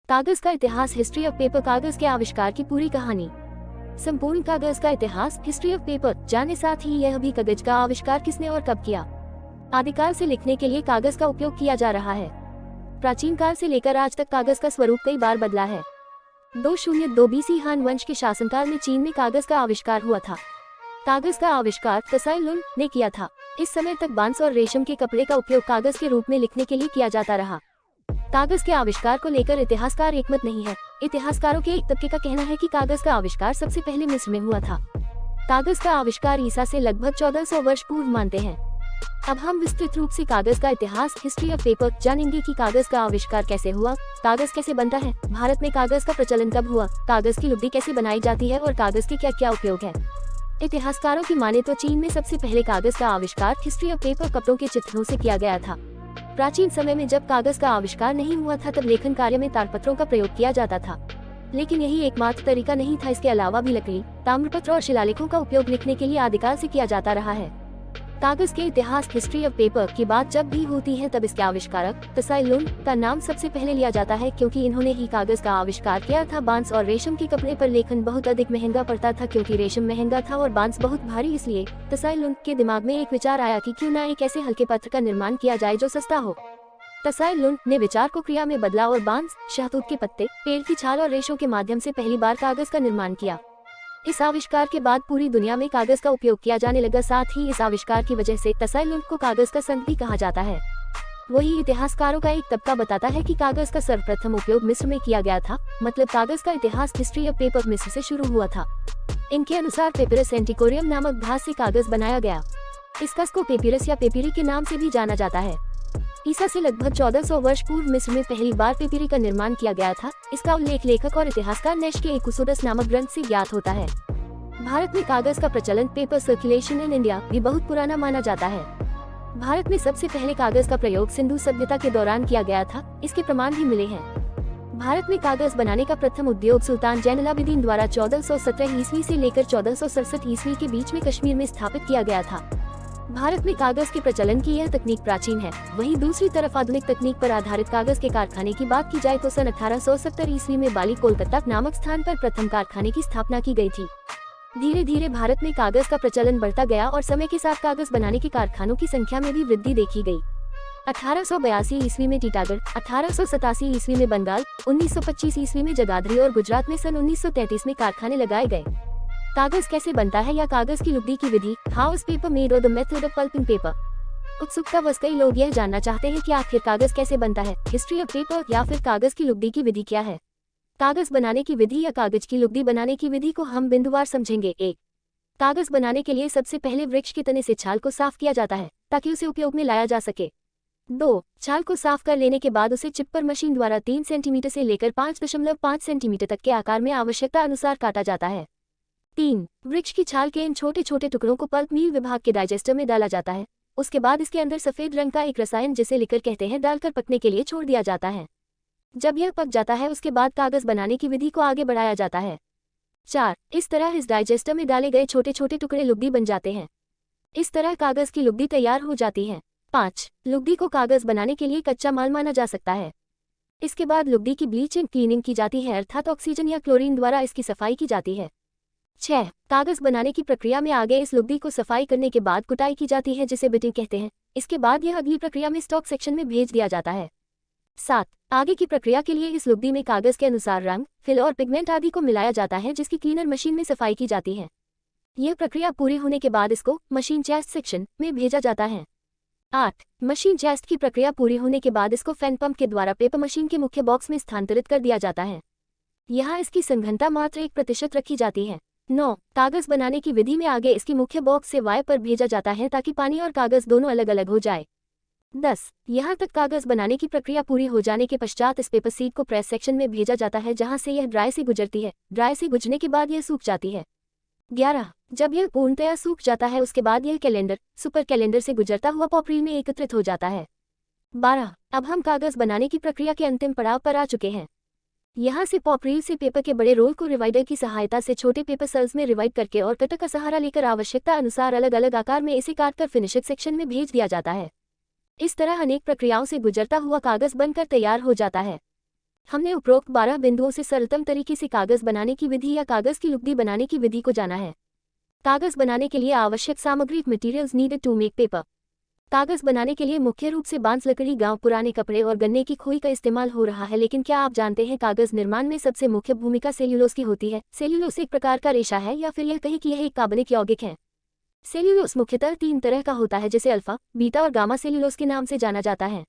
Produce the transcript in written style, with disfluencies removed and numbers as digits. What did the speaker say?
कागज का इतिहास, हिस्ट्री ऑफ पेपर। कागज के आविष्कार की पूरी कहानी। संपूर्ण कागज का इतिहास, हिस्ट्री ऑफ पेपर जाने साथ ही यह भी कागज का आविष्कार किसने और कब किया। आदिकाल से लिखने के लिए कागज का उपयोग किया जा रहा है। प्राचीन काल से लेकर आज तक कागज का स्वरूप कई बार बदला है। 202 BC हान वंश के शासनकाल में चीन में कागज का आविष्कार हुआ था। कागज का आविष्कार त्साई लुन ने किया था। इस समय तक बांस और रेशम के कपड़े का उपयोग कागज के रूप में लिखने के लिए किया जाता रहा। कागज के आविष्कार को लेकर इतिहासकार एकमत नहीं है। इतिहासकारों के एक तबके का कहना है कि कागज का आविष्कार सबसे पहले मिस्र में हुआ था। कागज का आविष्कार ईसा से लगभग 1400 वर्ष पूर्व मानते हैं। अब हम विस्तृत रूप से कागज का इतिहास, हिस्ट्री ऑफ पेपर जानेंगे कि कागज का आविष्कार कैसे हुआ, कागज कैसे बनता है, भारत में कागज का प्रचलन कब हुआ, कागज की लुगदी कैसे बनाई जाती है और कागज के क्या क्या उपयोग है। इतिहासकारों की माने तो चीन में सबसे पहले कागज का आविष्कार हिस्ट्री ऑफ पेपर कपड़ों के चित्रों से किया गया था। प्राचीन समय में जब कागज का आविष्कार नहीं हुआ था तब लेखन कार्य में ताड़पत्रों का प्रयोग किया जाता था, लेकिन यही एकमात्र तरीका नहीं था। इसके अलावा भी लकड़ी, ताम्रपत्र और शिलालेखों का उपयोग लिखने के लिए आदिकाल से किया जाता रहा है। कागज के इतिहास, हिस्ट्री ऑफ पेपर की बात जब भी होती है तब इसके आविष्कारक त्साई लुन का नाम सबसे पहले लिया जाता है, क्योंकि इन्होंने ही कागज का आविष्कार किया था। बांस और रेशम के कपड़े पर लेखन बहुत अधिक महंगा पड़ता था, क्योंकि रेशम महंगा था और बांस बहुत भारी। इसलिए त्साई लुन के दिमाग में एक विचार आया कि क्यों ना एक ऐसे हल्के पत्र का निर्माण किया जाए जो सस्ता हो। त्साई लुन ने विचार को क्रिया में बदला और बांस, शहतूत के पत्ते, पेड़ की छाल और रेशों के माध्यम से पहली बार कागज का निर्माण किया। इस आविष्कार के बाद पूरी दुनिया में कागज का उपयोग किया जाने लगा। साथ ही इस आविष्कार की वजह से त्साई लुन को कागज का संत भी कहा जाता है। वही इतिहासकारों का एक तबका बताता है कि कागज का सर्वप्रथम उपयोग मिस्र में किया गया था। मतलब कागज का इतिहास, हिस्ट्री ऑफ पेपर मिस्र से शुरू हुआ था। इनके अनुसार पेपिरस एंटिकोरियम नामक घास से कागज बनाया गया। इस घास को पेपिरस या पेपिरी के नाम से भी जाना जाता है। ईसा से लगभग 1400 वर्ष पूर्व मिस्र में पहली बार पेपिरी का निर्माण किया गया था। इसका उल्लेख लेखक और इतिहासकार नेश के एकुसोडस नामक ग्रंथ से ज्ञात होता है। भारत में कागज का प्रचलन, पेपर सर्कुलेशन इन इंडिया, भी बहुत पुराना माना जाता है। भारत में सबसे पहले कागज का प्रयोग सिंधु सभ्यता के दौरान किया गया था। इसके प्रमाण भी मिले हैं। भारत में कागज बनाने का प्रथम उद्योग सुल्तान जैनुलाब्दीन द्वारा 1417 ईस्वी से लेकर 1467 ईस्वी के बीच में कश्मीर में स्थापित किया गया था। भारत में कागज के प्रचलन की यह तकनीक प्राचीन है। वहीं दूसरी तरफ आधुनिक तकनीक पर आधारित कागज के कारखाने की बात की जाए तो सन 1870 ईस्वी में बाली, कोलकाता नामक स्थान पर प्रथम कारखाने की स्थापना की गई थी। धीरे धीरे भारत में कागज का प्रचलन बढ़ता गया और समय के साथ कागज बनाने के कारखानों की संख्या में भी वृद्धि देखी गई। 1882 ईस्वी में टीटागढ़, 1887 ईस्वी में बंगाल, 1925 ईस्वी में जगाधरी और गुजरात में सन 1933 में कारखाने लगाए गए। कागज कैसे बनता है या कागज की लुगदी की विधि, हाउ इज पेपर मेड और the method of pulping paper. उत्सुकतावश कई लोग यह जानना चाहते हैं कि आखिर कागज कैसे बनता है, हिस्ट्री ऑफ पेपर या फिर कागज की लुगदी की विधि क्या है। कागज बनाने की विधि या कागज की लुगदी बनाने की विधि को हम बिंदुवार समझेंगे। 1. कागज बनाने के लिए सबसे पहले वृक्ष के तने से छाल को साफ किया जाता है ताकि उसे उपयोग में लाया जा सके। 2. छाल को साफ कर लेने के बाद उसे चिप्पर मशीन द्वारा 3 सेंटीमीटर से लेकर 5.5 सेंटीमीटर तक के आकार में आवश्यकता अनुसार काटा जाता है। 3. वृक्ष की छाल के इन छोटे छोटे टुकड़ों को पल्प मिल विभाग के डाइजेस्टर में डाला जाता है। उसके बाद इसके अंदर सफेद रंग का एक रसायन, जिसे लिकर कहते हैं, डालकर पकने के लिए छोड़ दिया जाता है। जब यह पक जाता है उसके बाद कागज बनाने की विधि को आगे बढ़ाया जाता है। 4. इस तरह इस डाइजेस्टर में डाले गए छोटे छोटे टुकड़े लुगदी बन जाते हैं। इस तरह कागज की लुगदी तैयार हो जाती है। 5. लुगदी को कागज बनाने के लिए कच्चा माल माना जा सकता है। इसके बाद लुगदी की ब्लीचिंग, क्लीनिंग की जाती है, अर्थात ऑक्सीजन या क्लोरीन द्वारा इसकी सफाई की जाती है। 6. कागज बनाने की प्रक्रिया में आगे इस लुगदी को सफाई करने के बाद कुटाई की जाती है, जिसे बिटिंग कहते हैं। इसके बाद यह अगली प्रक्रिया में स्टॉक सेक्शन में भेज दिया जाता है। 7. आगे की प्रक्रिया के लिए इस लुगदी में कागज के अनुसार रंग, फिल और पिगमेंट आदि को मिलाया जाता है, जिसकी क्लीनर मशीन में सफाई की जाती है। यह प्रक्रिया पूरी होने के बाद इसको मशीन चेस्ट सेक्शन में भेजा जाता है। 8. मशीन चेस्ट की प्रक्रिया पूरी होने के बाद इसको फैन पंप के द्वारा पेपर मशीन के मुख्य बॉक्स में स्थानांतरित कर दिया जाता है। यहाँ इसकी सघनता मात्र 1% रखी जाती है। 9. कागज बनाने की विधि में आगे इसकी मुख्य बॉक्स से वायर पर भेजा जाता है ताकि पानी और कागज दोनों अलग अलग हो जाए। 10. यहाँ तक कागज बनाने की प्रक्रिया पूरी हो जाने के पश्चात इस पेपर सीड को प्रेस सेक्शन में भेजा जाता है, जहाँ से यह ड्राई से गुजरती है। ड्राई से गुजरने के बाद यह सूख जाती है। 11. जब यह पूर्णतया सूख जाता है उसके बाद यह कैलेंडर, सुपर कैलेंडर से गुजरता हुआ पॉपरील में एकत्रित हो जाता है। 12. अब हम कागज बनाने की प्रक्रिया के अंतिम पड़ाव पर आ चुके हैं। यहाँ से पॉपरील से पेपर के बड़े रोल को रिवाइडर की सहायता से छोटे पेपर सेल्स में रिवाइड करके और कटर का सहारा लेकर आवश्यकता अनुसार अलग अलग आकार में इसे काटकर फिनिशिंग सेक्शन में भेज दिया जाता है। इस तरह अनेक प्रक्रियाओं से गुजरता हुआ कागज बनकर तैयार हो जाता है। हमने उपरोक्त 12 बिंदुओं से सरलतम तरीके से कागज बनाने की विधि या कागज की लुगदी बनाने की विधि को जाना है। कागज बनाने के लिए आवश्यक सामग्री materials needed to make paper. कागज बनाने के लिए मुख्य रूप से बांस, लकड़ी, गांव पुराने कपड़े और गन्ने की खोई का इस्तेमाल हो रहा है, लेकिन क्या आप जानते हैं कागज निर्माण में सबसे मुख्य भूमिका सेल्यूलोस की होती है। सेल्यूलोस एक प्रकार का रेशा है या फिर यह कहें कि यह एक कार्बनिक यौगिक है। सेल्यूलोस मुख्यतः 3 तरह का होता है, जिसे अल्फा, बीटा और गामा सेल्यूलोस के नाम से जाना जाता है।